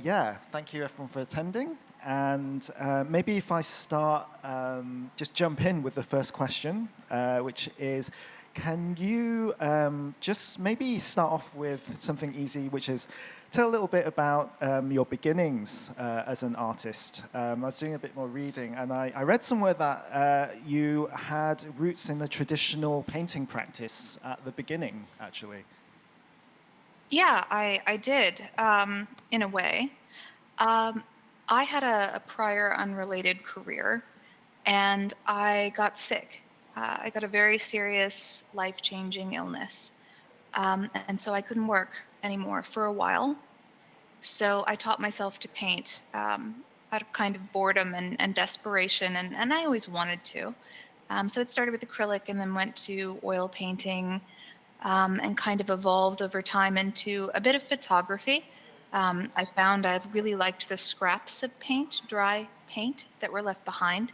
Yeah, thank you everyone for attending. And maybe if I start, just jump in with the first question, which is, can you just maybe start off with something easy, which is tell a little bit about your beginnings as an artist. I was doing a bit more reading, and I read somewhere that you had roots in the traditional painting practice at the beginning, actually. Yeah, I did, in a way. Um, I had a prior unrelated career and I got sick. I got a very serious, life-changing illness. And so I couldn't work anymore for a while. So I taught myself to paint out of kind of boredom and desperation, and I always wanted to. So it started with acrylic and then went to oil painting and kind of evolved over time into a bit of photography. I found I've really liked the scraps of paint, dry paint that were left behind.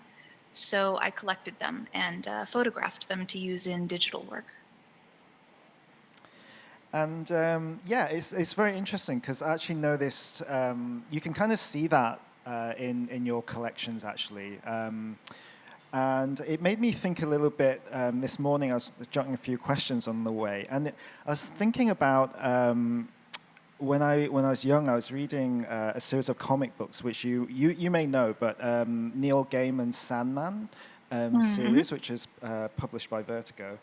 So I collected them and photographed them to use in digital work. And yeah, it's very interesting because I actually noticed you can kind of see that in your collections actually. And it made me think a little bit this morning. I was jotting a few questions on the way, and I was thinking about when I was young, I was reading a series of comic books, which you may know, but Neil Gaiman's Sandman Hmm. series, which is published by Vertigo.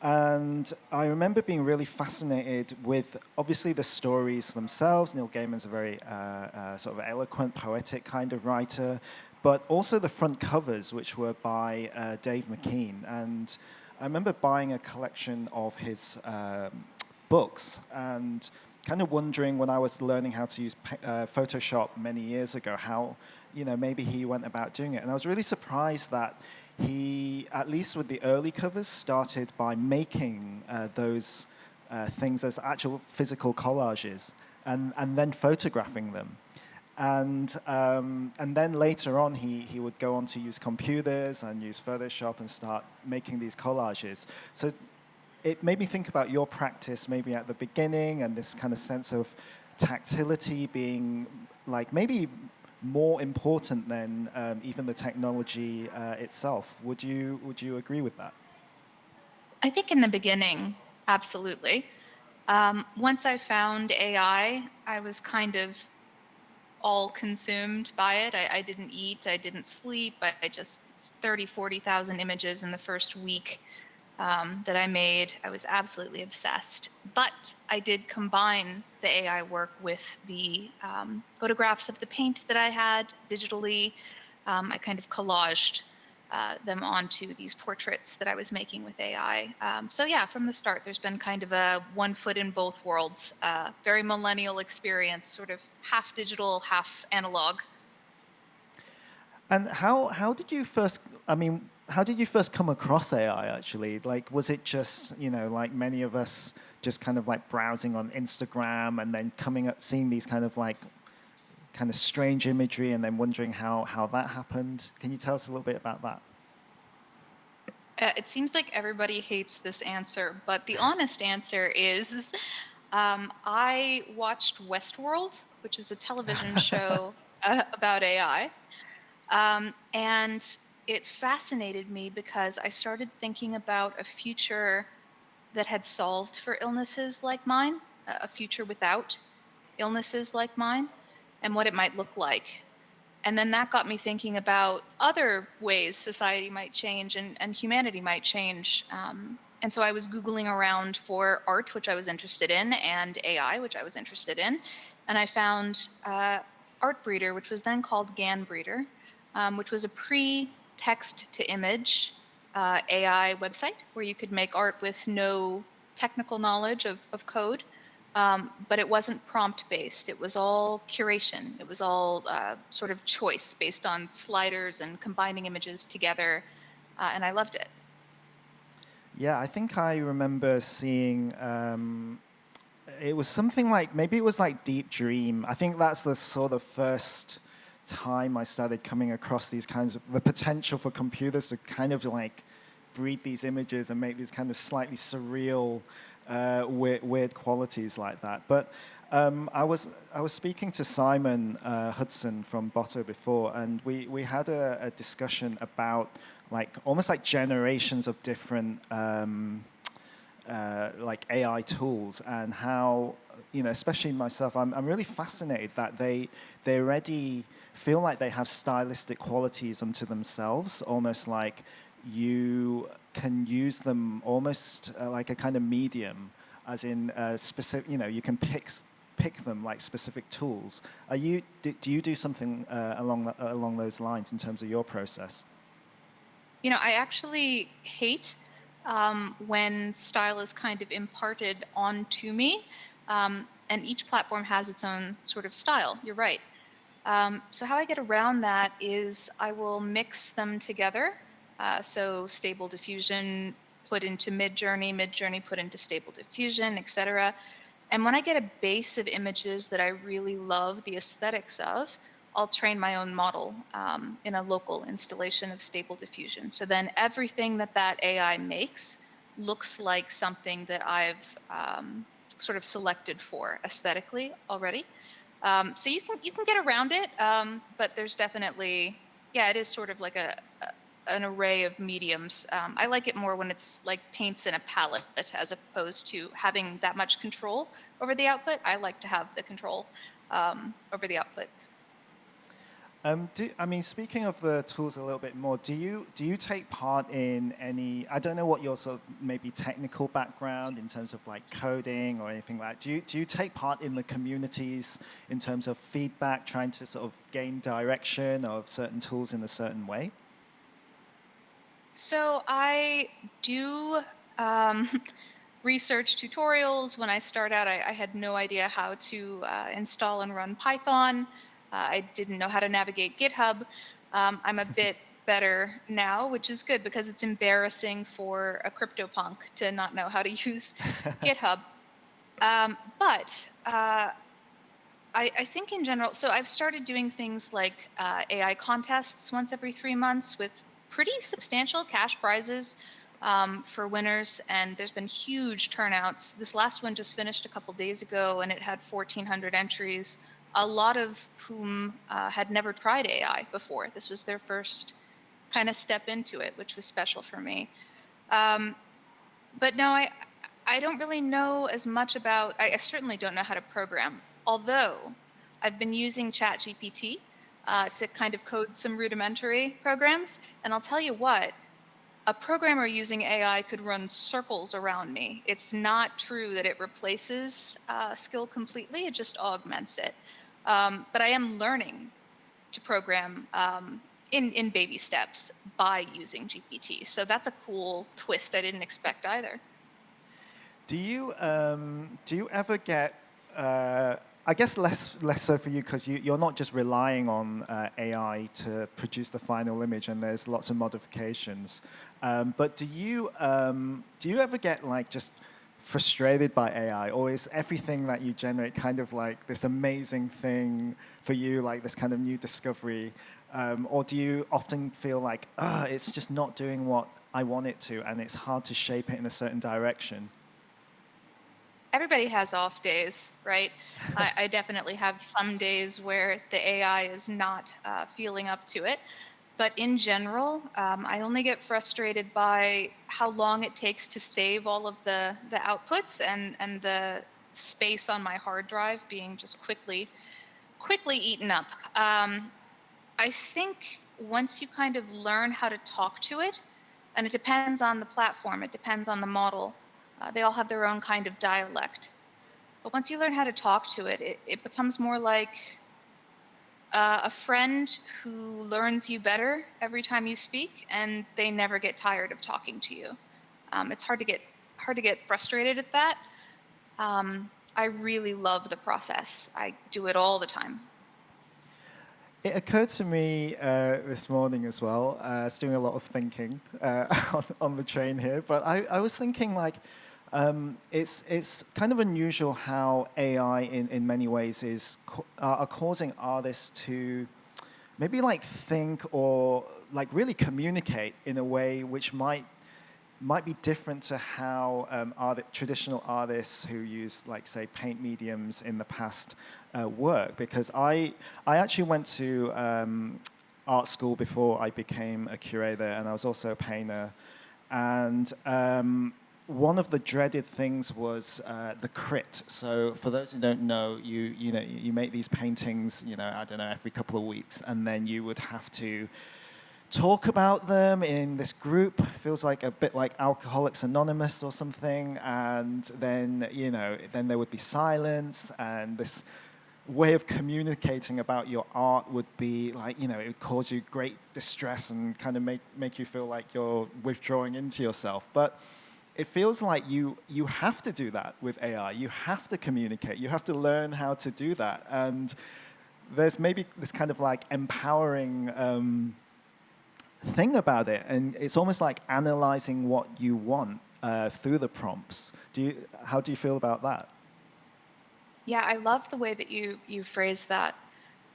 And I remember being really fascinated with obviously the stories themselves. Neil Gaiman's a very sort of eloquent, poetic kind of writer, but also the front covers, which were by Dave McKean. And I remember buying a collection of his books and kind of wondering when I was learning how to use Photoshop many years ago, how maybe he went about doing it. And I was really surprised that he, at least with the early covers, started by making those things as actual physical collages and then photographing them. And then later on, he would go on to use computers and use Photoshop and start making these collages. So it made me think about your practice maybe at the beginning and this kind of sense of tactility being like maybe more important than even the technology itself. Would you agree with that? I think in the beginning, absolutely. Once I found I was kind of all consumed by it. I didn't eat, I didn't sleep. I just 30, 40,000 images in the first week that I made. I was absolutely obsessed. But I did combine the AI work with the photographs of the paint that I had digitally. I kind of collaged them onto these portraits that I was making with AI. So yeah, from the start, there's been kind of a one foot in both worlds, very millennial experience, sort of half digital, half analog. And how did you first? I mean, how did you first come across AI? Actually, like, was it just like many of us, just kind of like browsing on Instagram and then coming up, seeing these kind of strange imagery, and then wondering how that happened? Can you tell us a little bit about that? It seems like everybody hates this answer, but the honest answer is I watched Westworld, which is a television show about AI. And it fascinated me because I started thinking about a future that had solved for illnesses like mine, a future without illnesses like mine, and what it might look like. And then that got me thinking about other ways society might change and humanity might change. And so I was Googling around for art, which I was interested in, and AI, which I was interested in. And I found Art Breeder, which was then called GAN Breeder, which was a pre text to image AI website where you could make art with no technical knowledge of code. But it wasn't prompt based. It was all curation. It was all sort of choice based on sliders and combining images together. And I loved it. Yeah, I think I remember seeing. It was something like maybe it was like Deep Dream. I think that's the sort of first time I started coming across these kinds of the potential for computers to kind of like breed these images and make these kind of slightly surreal, weird qualities like that. But I was speaking to Simon Hudson from Botto before, and we had a discussion about like almost like generations of different like AI tools and how, especially myself, I'm really fascinated that they already feel like they have stylistic qualities unto themselves, almost like you can use them almost like a kind of medium, as in specific, you can pick them like specific tools. Do you do something along those lines in terms of your process? I actually hate when style is kind of imparted onto me, and each platform has its own sort of style. You're right. So how I get around that is I will mix them together. So stable diffusion put into mid journey put into stable diffusion, etc. And when I get a base of images that I really love the aesthetics of, I'll train my own model in a local installation of stable diffusion. So then everything that AI makes looks like something that I've sort of selected for aesthetically already. So you can get around it, but there's definitely, yeah, it is sort of like an array of mediums. I like it more when it's like paints in a palette as opposed to having that much control over the output. I like to have the control over the output. I mean, speaking of the tools a little bit more, do you take part in any? I don't know what your sort of maybe technical background in terms of like coding or anything like that. Do you take part in the communities in terms of feedback, trying to sort of gain direction of certain tools in a certain way? So I do um, research tutorials. When I start out, I had no idea how to install and run Python. I didn't know how to navigate GitHub. I'm a bit better now, which is good because it's embarrassing for a CryptoPunk to not know how to use GitHub. But I think in general, so I've started doing things like AI contests once every 3 months with pretty substantial cash prizes for winners. And there's been huge turnouts. This last one just finished a couple days ago and it had 1,400 entries, a lot of whom had never tried AI before. This was their first kind of step into it, which was special for me. Um, but no, I don't really know as much about. I certainly don't know how to program. Although I've been using ChatGPT to kind of code some rudimentary programs, and I'll tell you what. A programmer using AI could run circles around me. It's not true that it replaces skill completely; it just augments it. But I am learning to program in baby steps by using GPT. So that's a cool twist I didn't expect either. Do you ever get? I guess less so for you because you're not just relying on AI to produce the final image, and there's lots of modifications. But do you ever get like just frustrated by AI, or is everything that you generate kind of like this amazing thing for you, like this kind of new discovery? Or do you often feel like, it's just not doing what I want it to, and it's hard to shape it in a certain direction? Everybody has off days, right? I definitely have some days where the AI is not feeling up to it. But in general, I only get frustrated by how long it takes to save all of the outputs and the space on my hard drive being just quickly eaten up. I think once you kind of learn how to talk to it, and it depends on the platform, it depends on the model. They all have their own kind of dialect. But once you learn how to talk to it, it becomes more like a friend who learns you better every time you speak, and they never get tired of talking to you. It's hard to get frustrated at that. I really love the process. I do it all the time. It occurred to me this morning as well. I was doing a lot of thinking on the train here, but I was thinking like it's kind of unusual how AI in many ways are causing artists to maybe like think or like really communicate in a way which might might be different to how traditional artists who use, like, say, paint mediums in the past work. Because I actually went to art school before I became a curator, and I was also a painter. And one of the dreaded things was the crit. So for those who don't know, you make these paintings, I don't know, every couple of weeks, and then you would have to talk about them in this group. Feels like a bit like Alcoholics Anonymous or something. And then then there would be silence, and this way of communicating about your art would be like, it would cause you great distress and kind of make you feel like you're withdrawing into yourself. But it feels like you have to do that with AI. You have to communicate. You have to learn how to do that. And there's maybe this kind of like empowering thing about it, and it's almost like analyzing what you want through the prompts. How do you feel about that? Yeah, I love the way that you phrase that.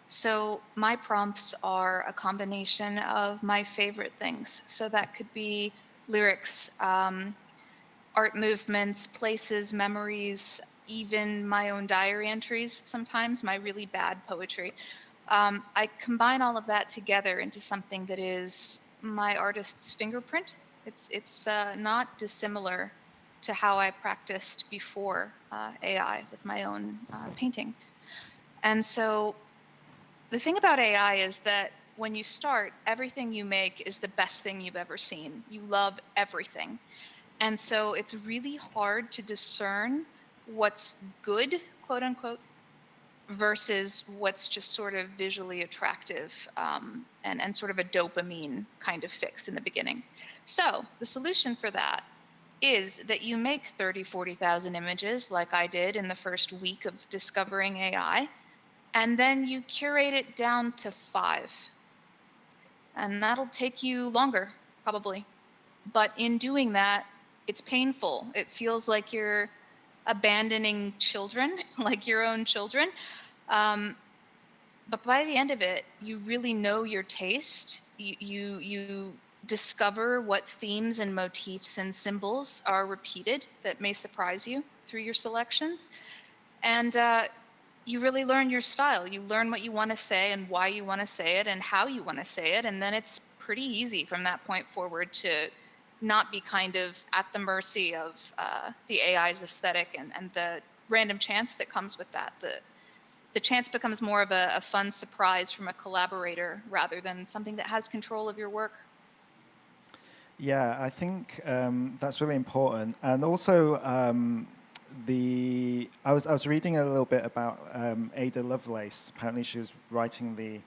So my prompts are a combination of my favorite things. So that could be lyrics, art movements, places, memories, even my own diary entries sometimes, my really bad poetry. I combine all of that together into something that is my artist's fingerprint. It's not dissimilar to how I practiced before AI with my own painting. And so the thing about AI is that when you start, everything you make is the best thing you've ever seen. You love everything. And so it's really hard to discern what's good, quote unquote, versus what's just sort of visually attractive, and sort of a dopamine kind of fix in the beginning. So the solution for that is that you make 30, 40,000 images like I did in the first week of discovering AI, and then you curate it down to 5. And that'll take you longer, probably. But in doing that, it's painful. It feels like you're abandoning children, like your own children. Um, but by the end of it, you really know your taste. You discover what themes and motifs and symbols are repeated that may surprise you through your selections, and you really learn your style. You learn what you want to say and why you want to say it and how you want to say it, and then it's pretty easy from that point forward to not be kind of at the mercy of the AI's aesthetic and the random chance that comes with that. The chance becomes more of a fun surprise from a collaborator rather than something that has control of your work. Yeah, I think that's really important. And also, I was reading a little bit about Ada Lovelace. Apparently, she was writing the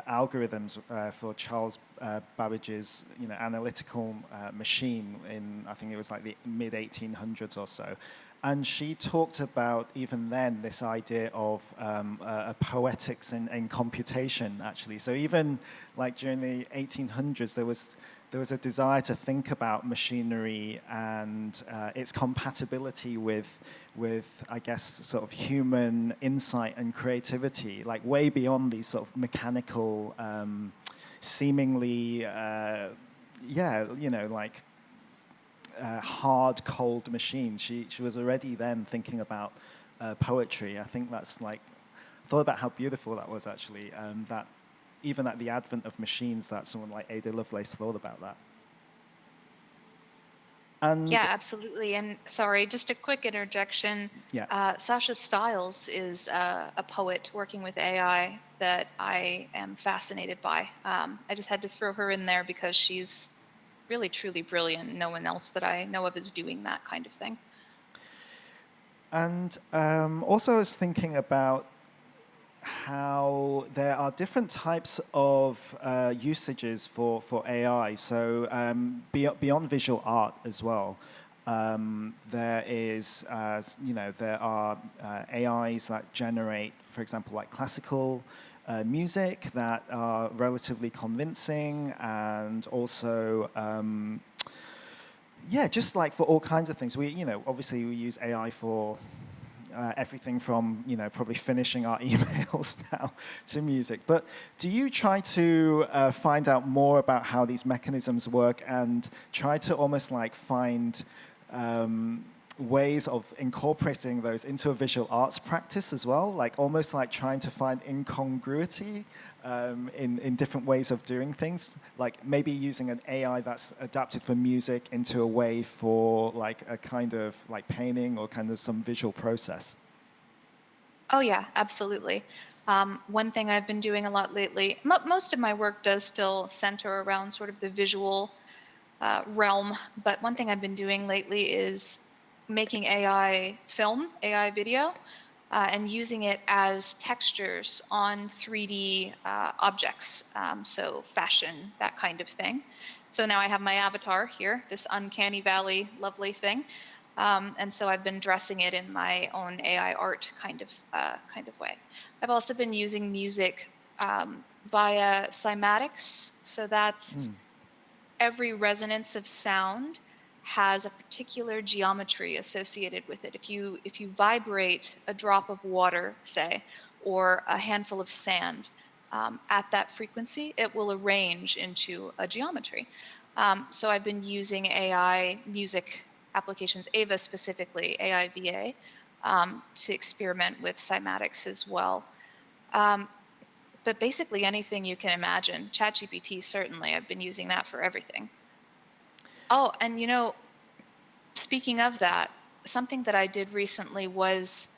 algorithms for Charles Babbage's analytical machine in, I think it was like the mid 1800s or so. And she talked about, even then, this idea of a poetics in computation, actually. So even like during the 1800s, there was a desire to think about machinery and its compatibility with, I guess, sort of human insight and creativity, like way beyond these sort of mechanical, seemingly, like hard, cold machines. She was already then thinking about poetry. I think that's like, thought about how beautiful that was, actually, that even at the advent of machines, that someone like Ada Lovelace thought about that. And Yeah, absolutely. And sorry, just a quick interjection. yeah, Sasha Stiles is a poet working with AI that I am fascinated by. I just had to throw her in there because she's really, truly brilliant. No one else that I know of is doing that kind of thing. and also I was thinking about how there are different types of usages for AI. So beyond visual art as well, there is, there are AIs that generate, for example, like classical music that are relatively convincing, and also, yeah, just like for all kinds of things. Obviously we use AI for everything from, probably finishing our emails now to music. But do you try to find out more about how these mechanisms work and try to almost like find ways of incorporating those into a visual arts practice as well, like almost like trying to find incongruity in different ways of doing things, like maybe using an AI that's adapted for music into a way for like a kind of like painting or kind of some visual process? Oh yeah, absolutely. One thing I've been doing a lot lately, most of my work does still center around sort of the visual realm, but one thing I've been doing lately is making AI film, AI video, and using it as textures on 3D objects, so fashion, that kind of thing. So now I have my avatar here, this uncanny valley, lovely thing. And so I've been dressing it in my own AI art kind of way. I've also been using music via cymatics. So that's Mm. every resonance of sound has a particular geometry associated with it. If you vibrate a drop of water, say, or a handful of sand at that frequency, it will arrange into a geometry. So I've been using AI music applications, AVA specifically, AIVA, to experiment with cymatics as well. Um, but basically anything you can imagine. ChatGPT, certainly, I've been using that for everything. Oh, and speaking of that, something that I did recently was,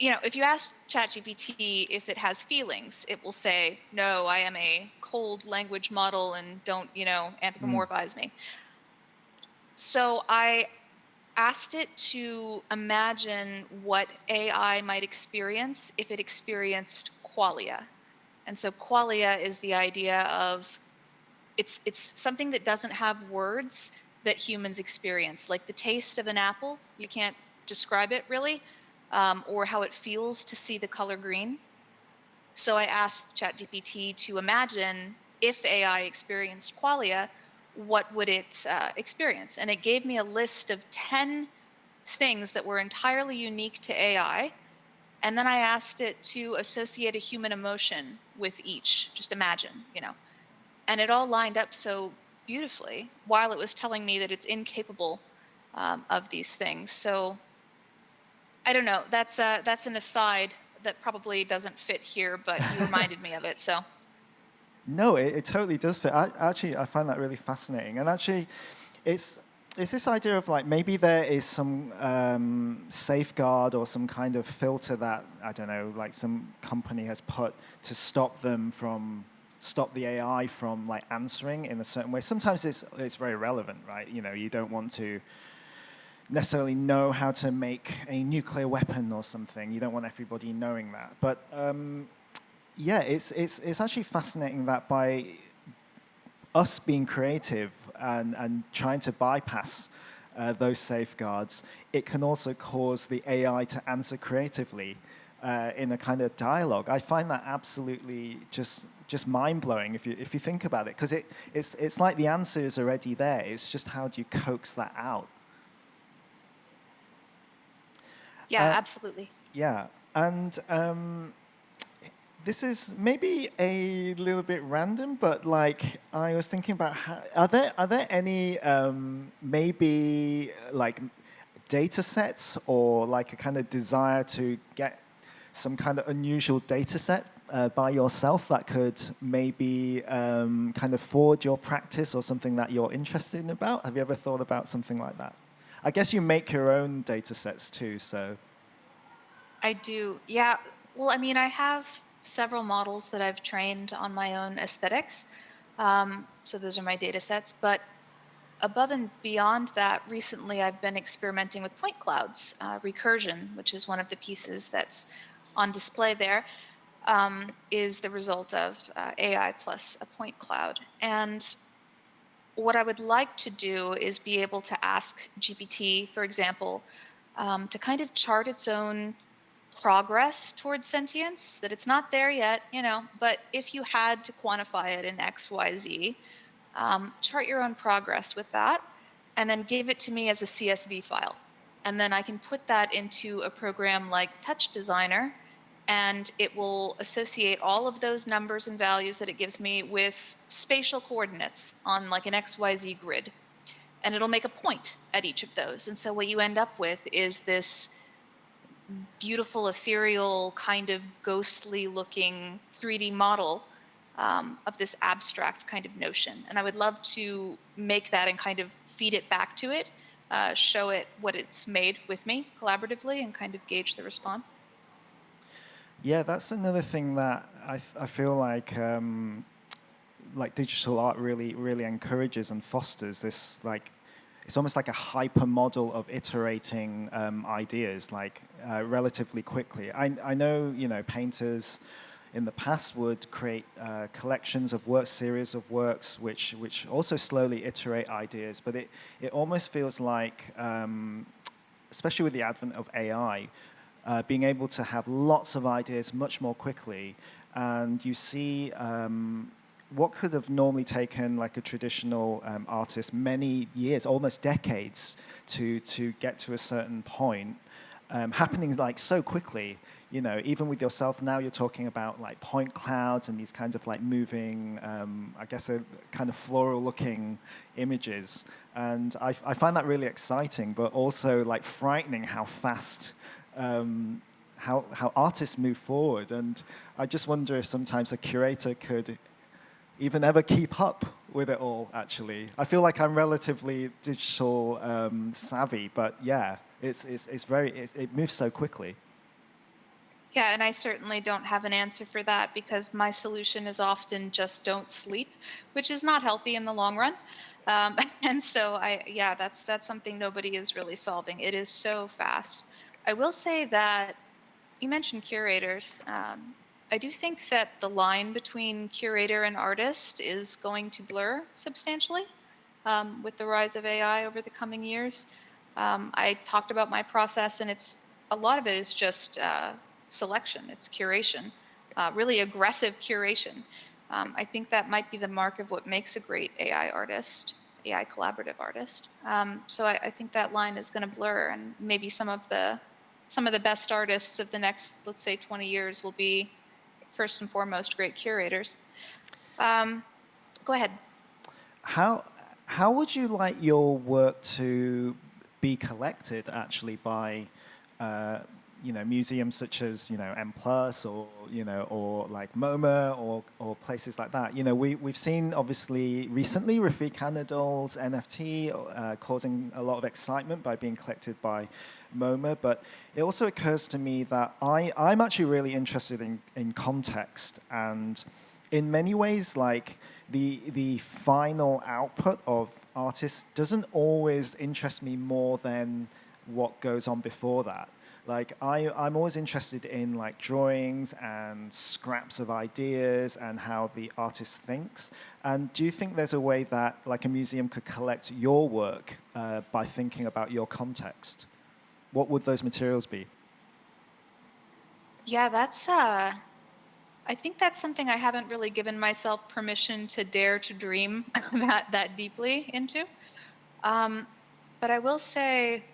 if you ask ChatGPT if it has feelings, it will say, no, I am a cold language model and don't, Mm. anthropomorphize me. So I asked it to imagine what AI might experience if it experienced qualia. And so qualia is the idea of it's something that doesn't have words that humans experience, like the taste of an apple. You can't describe it really, or how it feels to see the color green. So I asked ChatGPT to imagine if AI experienced qualia, what would it experience? And it gave me a list of 10 things that were entirely unique to AI. And then I asked it to associate a human emotion with each. Just imagine, and it all lined up so beautifully while it was telling me that it's incapable of these things. So I don't know. That's an aside that probably doesn't fit here, but you reminded me of it. So No, it totally does fit. Actually, I find that really fascinating. And actually, it's it's this idea of like maybe there is some safeguard or some kind of filter that I don't know, like some company has put to stop the AI from like answering in a certain way. Sometimes it's very relevant, right? You don't want to necessarily know how to make a nuclear weapon or something. You don't want everybody knowing that. But yeah, it's actually fascinating that by us being creative and trying to bypass those safeguards, it can also cause the AI to answer creatively in a kind of dialogue. I find that absolutely just mind blowing if you think about it, because it's like the answer is already there. It's just how do you coax that out? yeah, Uh, absolutely. yeah, and this is maybe a little bit random, but like I was thinking about are there any maybe like data sets or like a kind of desire to get some kind of unusual data set by yourself that could maybe kind of forward your practice or something that you're interested in about? Have you ever thought about something like that? I guess you make your own data sets too, so. I do. Yeah. Well, I mean, I have several models that I've trained on my own aesthetics. So those are my data sets. But above and beyond that, recently I've been experimenting with point clouds, recursion, which is one of the pieces that's on display there, is the result of AI plus a point cloud. And what I would like to do is be able to ask GPT, for example, to kind of chart its own progress towards sentience, that it's not there yet, but if you had to quantify it in X, Y, Z, chart your own progress with that, and then give it to me as a CSV file. and then I can put that into a program like Touch Designer, and it will associate all of those numbers and values that it gives me with spatial coordinates on like an XYZ grid. And it'll make a point at each of those. And so what you end up with is this beautiful, ethereal, kind of ghostly looking 3D model of this abstract kind of notion. And I would love to make that and kind of feed it back to it, show it what it's made with me collaboratively, and kind of gauge the response. Yeah, that's another thing that I feel like digital art really encourages and fosters this like it's almost like a hyper model of iterating ideas like relatively quickly. I know painters in the past would create collections of works, series of works, which also slowly iterate ideas, but it almost feels like especially with the advent of AI, being able to have lots of ideas much more quickly, and you see what could have normally taken like a traditional artist many years, almost decades, to get to a certain point, happening like so quickly. Even with yourself now, you're talking about like point clouds and these kinds of like moving, I guess, kind of floral-looking images, and I find that really exciting, but also like frightening how fast. How artists move forward, and I just wonder if sometimes a curator could even ever keep up with it all. Actually, I feel like I'm relatively digital savvy, but yeah, it moves so quickly. Yeah, and I certainly don't have an answer for that, because my solution is often just don't sleep, which is not healthy in the long run. And so yeah, that's something nobody is really solving. It is so fast. I will say that you mentioned curators. I do think that the line between curator and artist is going to blur substantially with the rise of AI over the coming years. I talked about my process, and a lot of it is just selection. It's curation, really aggressive curation. I think that might be the mark of what makes a great AI artist, AI collaborative artist. So I think that line is going to blur, and maybe some of the best artists of the next, let's say, 20 years will be first and foremost great curators. Um, Go ahead. How how would you like your work to be collected actually by uh, museums such as M Plus or or like MoMA or places like that? We've seen obviously recently Rafiq Anadol's NFT causing a lot of excitement by being collected by MoMA, but it also occurs to me that I'm actually really interested in context, and in many ways, like the final output of artists doesn't always interest me more than what goes on before that. Like I'm always interested in like drawings and scraps of ideas and how the artist thinks. And do you think there's a way that like a museum could collect your work by thinking about your context? What would those materials be? Yeah, I think that's something I haven't really given myself permission to dare to dream that deeply into. Um, but I will say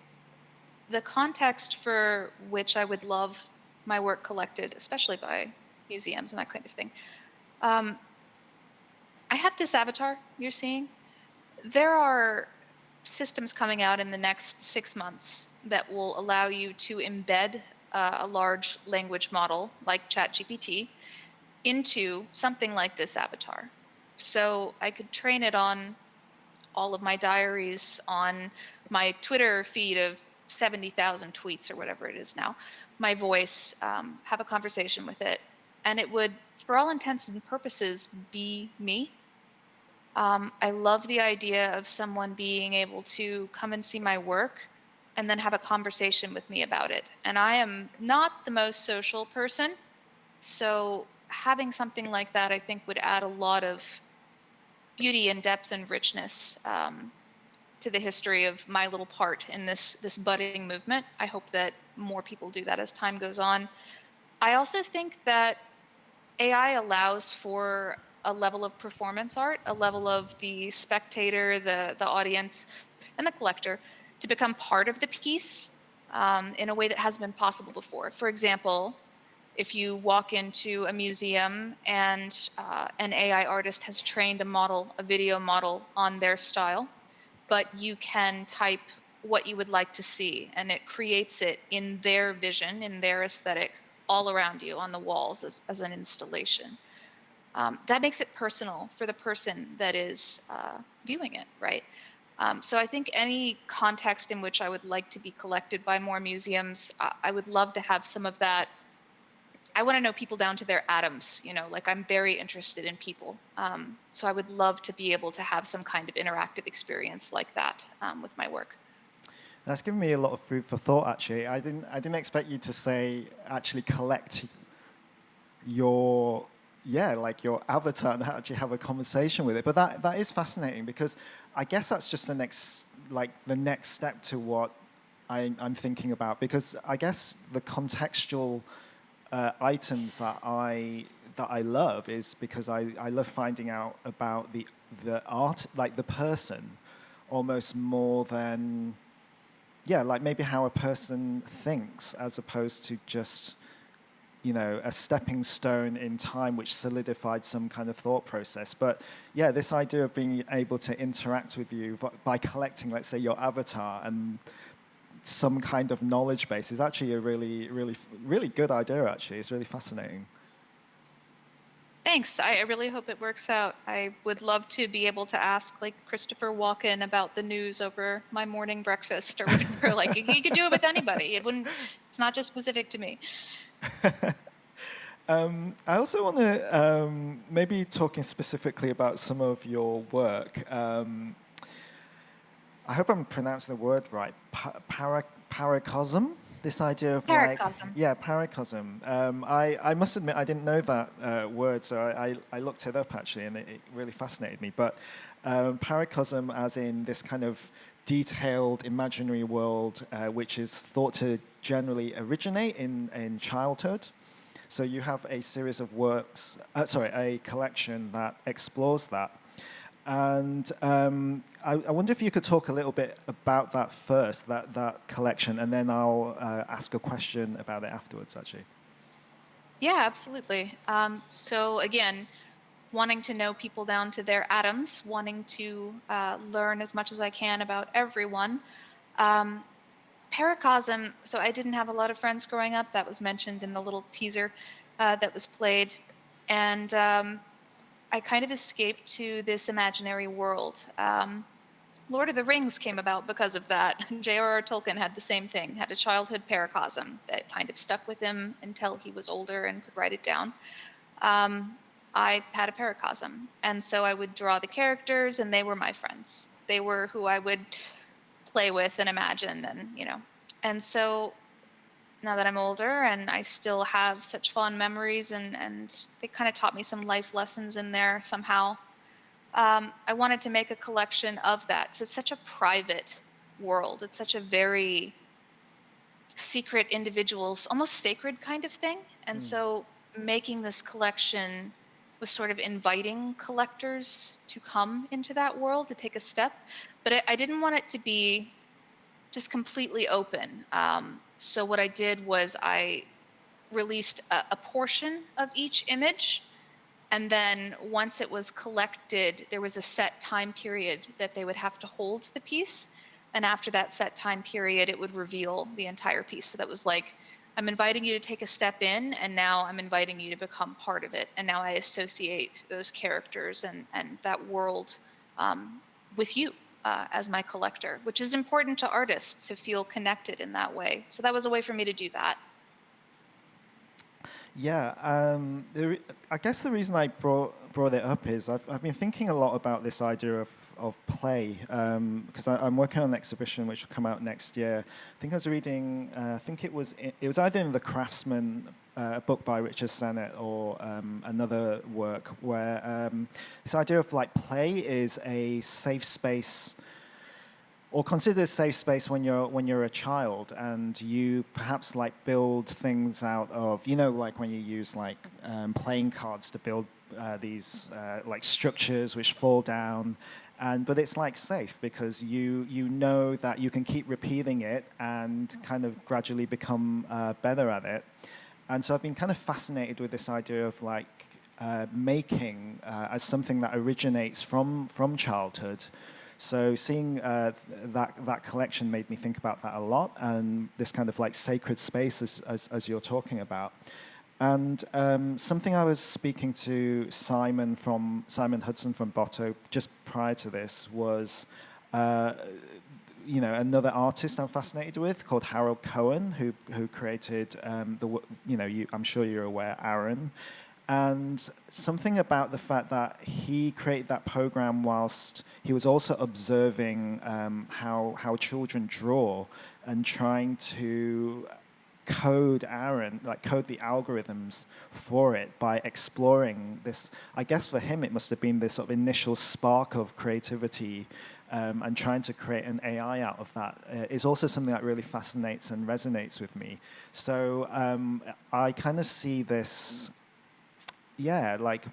the context for which I would love my work collected, especially by museums and that kind of thing. Um, I have this avatar you're seeing. There are systems coming out in the next 6 months that will allow you to embed a large language model like ChatGPT into something like this avatar. So I could train it on all of my diaries, on my Twitter feed of 70,000 tweets or whatever it is now, my voice, have a conversation with it, and it would, for all intents and purposes, be me. I love the idea of someone being able to come and see my work and then have a conversation with me about it. And I am not the most social person, so having something like that, I think, would add a lot of beauty and depth and richness to the history of my little part in this budding movement. I hope that more people do that as time goes on. I also think that AI allows for a level of performance art, a level of the spectator, the audience, and the collector to become part of the piece. in a way that hasn't been possible before. For example, if you walk into a museum and an AI artist has trained a video model on their style, but you can type what you would like to see, and it creates it in their vision, in their aesthetic, all around you on the walls as an installation. That makes it personal for the person that is viewing it, right? So I think any context in which I would like to be collected by more museums, I would love to have some of that. I want to know people down to their atoms, like I'm very interested in people. So I would love to be able to have some kind of interactive experience like that with my work. That's given me a lot of food for thought, actually. I didn't expect you to say actually collect your, yeah, like your avatar and actually have a conversation with it. But that is fascinating, because I guess that's just the next step to what I'm thinking about, because I guess the contextual items that I love is because I love finding out about the art, like the person, almost more than, yeah, like maybe how a person thinks, as opposed to just, a stepping stone in time which solidified some kind of thought process. But yeah, this idea of being able to interact with you by collecting, let's say, your avatar and some kind of knowledge base is actually a really, really, really good idea, actually. It's really fascinating. Thanks. I really hope it works out. I would love to be able to ask like Christopher Walken about the news over my morning breakfast or whatever. Like you could do it with anybody. It's not just specific to me. I also want to maybe talking specifically about some of your work. I hope I'm pronouncing the word right. Paracosm. This idea of Paracosm. paracosm. I must admit I didn't know that word, so I looked it up actually, and it really fascinated me. But paracosm, as in this kind of detailed imaginary world, which is thought to generally originate in childhood. So you have a series of works, a collection that explores that. And I wonder if you could talk a little bit about that first, that collection, and then I'll ask a question about it afterwards, actually. Yeah, absolutely. So again, wanting to know people down to their atoms, wanting to learn as much as I can about everyone. Um, Paracosm, so I didn't have a lot of friends growing up. That was mentioned in the little teaser that was played. And I kind of escaped to this imaginary world. Lord of the Rings came about because of that. J.R.R. Tolkien had the same thing, had a childhood paracosm that kind of stuck with him until he was older and could write it down. I had a paracosm. And so I would draw the characters, and they were my friends. They were who I would play with and imagine, and. And so now that I'm older and I still have such fond memories, and they kind of taught me some life lessons in there somehow. I wanted to make a collection of that because it's such a private world. It's such a very secret, individuals, almost sacred kind of thing. And so making this collection was sort of inviting collectors to come into that world, to take a step. But I didn't want it to be just completely open. So what I did was I released a portion of each image. And then once it was collected, there was a set time period that they would have to hold the piece. And after that set time period, it would reveal the entire piece. So that was like, I'm inviting you to take a step in, and now I'm inviting you to become part of it. And now I associate those characters and that world with you as my collector, which is important to artists to feel connected in that way. So that was a way for me to do that. Yeah, I guess the reason I brought it up is I've been thinking a lot about this idea of play, because I'm working on an exhibition which will come out next year. I think I was reading, I think it was either in The Craftsman, a book by Richard Sennett, or another work where this idea of like play is a safe space, or consider a safe space when you're a child, and you perhaps like build things out of, like when you use like playing cards to build these like structures which fall down, But it's like safe because you know that you can keep repeating it and kind of gradually become better at it. And so I've been kind of fascinated with this idea of like making as something that originates from childhood. So seeing that collection made me think about that a lot, and this kind of like sacred space as you're talking about. And something I was speaking to Simon Hudson from Botto just prior to this was, another artist I'm fascinated with called Harold Cohen, who created I'm sure you're aware, Aaron. And something about the fact that he created that program whilst he was also observing how children draw and trying to code Aaron, like code the algorithms for it by exploring this. I guess for him, it must have been this sort of initial spark of creativity, and trying to create an AI out of that is also something that really fascinates and resonates with me. So I kind of see this, yeah, like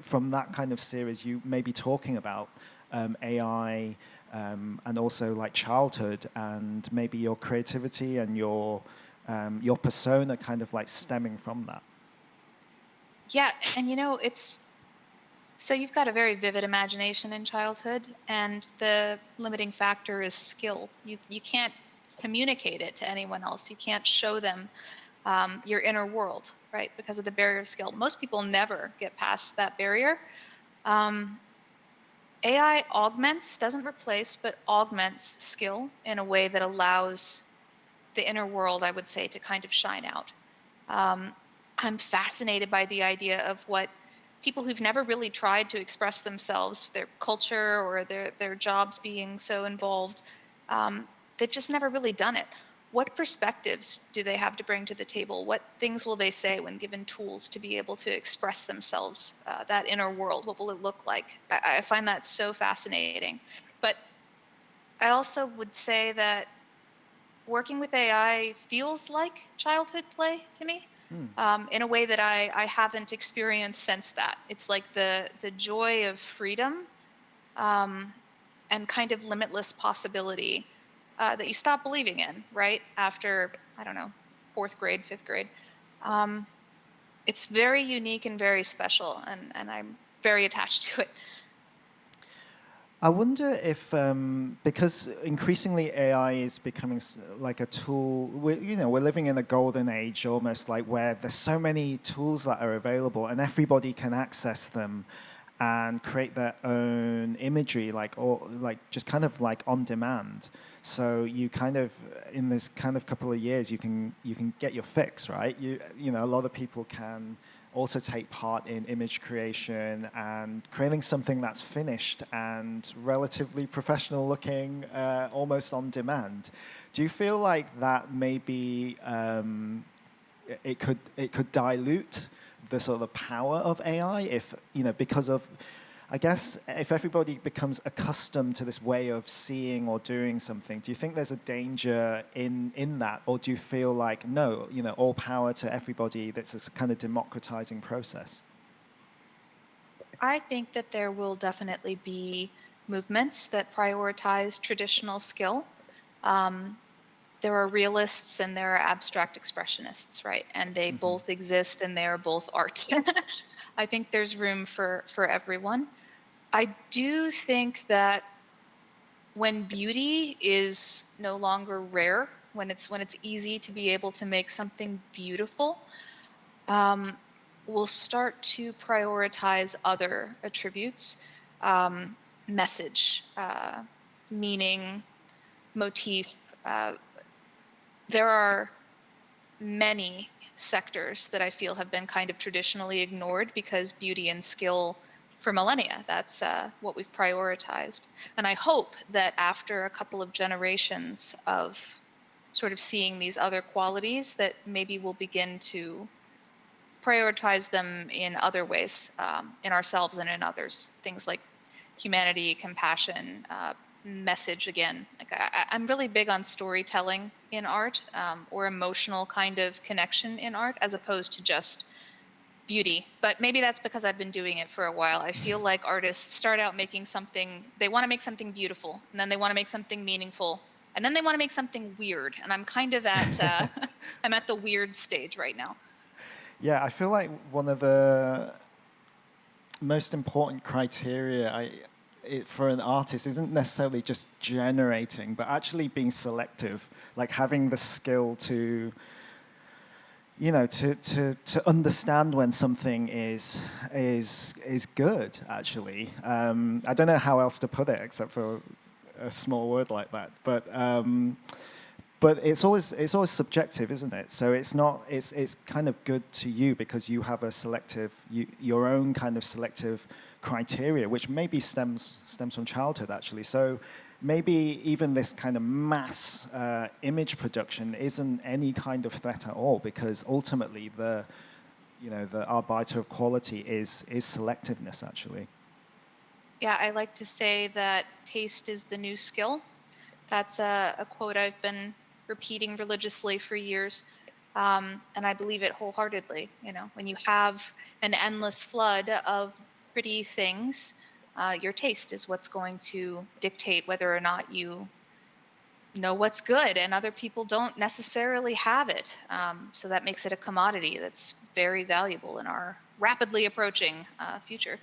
from that kind of series, you may be talking about AI, and also like childhood and maybe your creativity and your persona kind of like stemming from that. Yeah, and it's so you've got a very vivid imagination in childhood, and the limiting factor is skill. You can't communicate it to anyone else. You can't show them your inner world, right? Because of the barrier of skill. Most people never get past that barrier. Um, AI augments, doesn't replace, but augments skill in a way that allows the inner world, I would say, to kind of shine out. Um, I'm fascinated by the idea of what people who've never really tried to express themselves, their culture or their jobs being so involved, they've just never really done it. What perspectives do they have to bring to the table? What things will they say when given tools to be able to express themselves, that inner world? What will it look like? I find that so fascinating. But I also would say that working with AI feels like childhood play to me, in a way that I haven't experienced since that. It's like the joy of freedom, um, and kind of limitless possibility, that you stop believing in, right? After, I don't know, fourth grade, fifth grade. Um, it's very unique and very special, and I'm very attached to it. I wonder if, because increasingly AI is becoming like a tool, we're living in a golden age almost, like where there's so many tools that are available and everybody can access them and create their own imagery, or like just kind of like on demand. So you kind of, in this kind of couple of years, you can get your fix, right? A lot of people can also take part in image creation and creating something that's finished and relatively professional looking, almost on demand. Do you feel like that maybe it could dilute the sort of power of AI if because of, I guess, if everybody becomes accustomed to this way of seeing or doing something, do you think there's a danger in that, or do you feel like no, all power to everybody? That's a kind of democratizing process. I think that there will definitely be movements that prioritize traditional skill. Um, there are realists and there are abstract expressionists, right? And they Hmm. both exist and they are both art. I think there's room for everyone. I do think that when beauty is no longer rare, when it's easy to be able to make something beautiful, um, we'll start to prioritize other attributes, um, message, meaning, motif. Uh, there are many sectors that I feel have been kind of traditionally ignored because beauty and skill for millennia, that's what we've prioritized. And I hope that after a couple of generations of sort of seeing these other qualities, that maybe we'll begin to prioritize them in other ways, in ourselves and in others. Things like humanity, compassion, message. Again, like I'm really big on storytelling in art, or emotional kind of connection in art, as opposed to just beauty, but maybe that's because I've been doing it for a while. I feel like artists start out making something, they want to make something beautiful, and then they want to make something meaningful, and then they want to make something weird. And I'm kind of at, I'm at the weird stage right now. Yeah, I feel like one of the most important criteria for an artist isn't necessarily just generating, but actually being selective, like having the skill to, you know, to understand when something is good. Actually, I don't know how else to put it except for a small word like that, but it's always subjective, isn't it? So it's kind of good to you because you have a your own kind of selective criteria, which maybe stems from childhood actually. So maybe even this kind of mass image production isn't any kind of threat at all, because ultimately the arbiter of quality is selectiveness actually. Yeah, I like to say that taste is the new skill. That's a quote I've been repeating religiously for years. And I believe it wholeheartedly. You know, when you have an endless flood of pretty things, your taste is what's going to dictate whether or not you know what's good, and other people don't necessarily have it. So that makes it a commodity that's very valuable in our rapidly approaching future.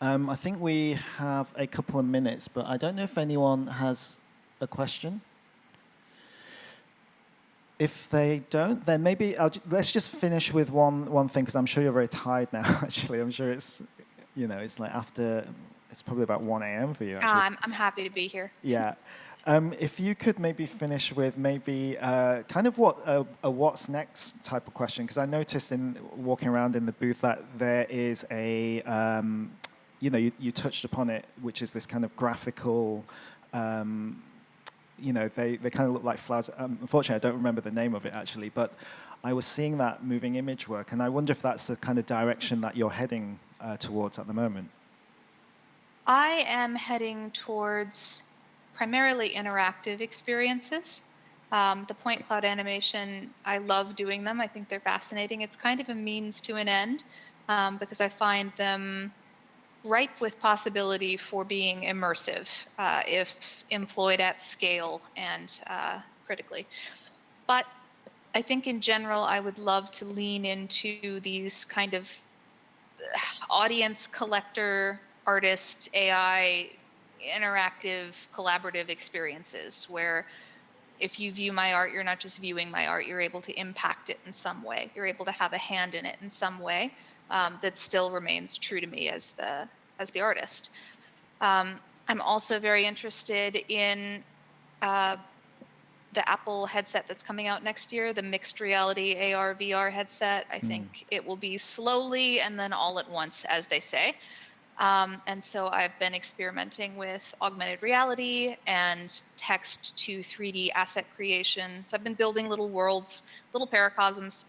I think we have a couple of minutes, but I don't know if anyone has a question. If they don't, then maybe let's just finish with one thing, because I'm sure you're very tired now. Actually, I'm sure it's it's like after it's probably about 1 a.m. for you. Actually, I'm happy to be here. yeah. If you could maybe finish with maybe kind of what a what's next type of question, because I noticed in walking around in the booth that there is a you touched upon it, which is this kind of graphical. They kind of look like flowers. Unfortunately, I don't remember the name of it actually, but I was seeing that moving image work, and I wonder if that's the kind of direction that you're heading towards at the moment. I am heading towards primarily interactive experiences. The point cloud animation, I love doing them. I think they're fascinating. It's kind of a means to an end, because I find them ripe with possibility for being immersive if employed at scale and critically. But I think in general, I would love to lean into these kind of audience collector, artist, AI, interactive, collaborative experiences where if you view my art, you're not just viewing my art, you're able to impact it in some way. You're able to have a hand in it in some way, that still remains true to me as the artist. I'm also very interested in the Apple headset that's coming out next year, the mixed reality AR VR headset. I think it will be slowly and then all at once, as they say. And so I've been experimenting with augmented reality and text to 3D asset creation. So I've been building little worlds, little paracosms,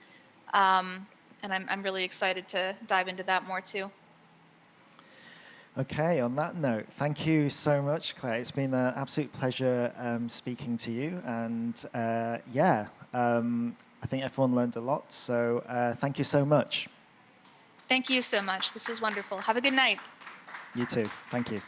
and I'm really excited to dive into that more too. Okay, on that note, thank you so much, Claire. It's been an absolute pleasure speaking to you. And I think everyone learned a lot. So thank you so much. Thank you so much. This was wonderful. Have a good night. You too. Thank you.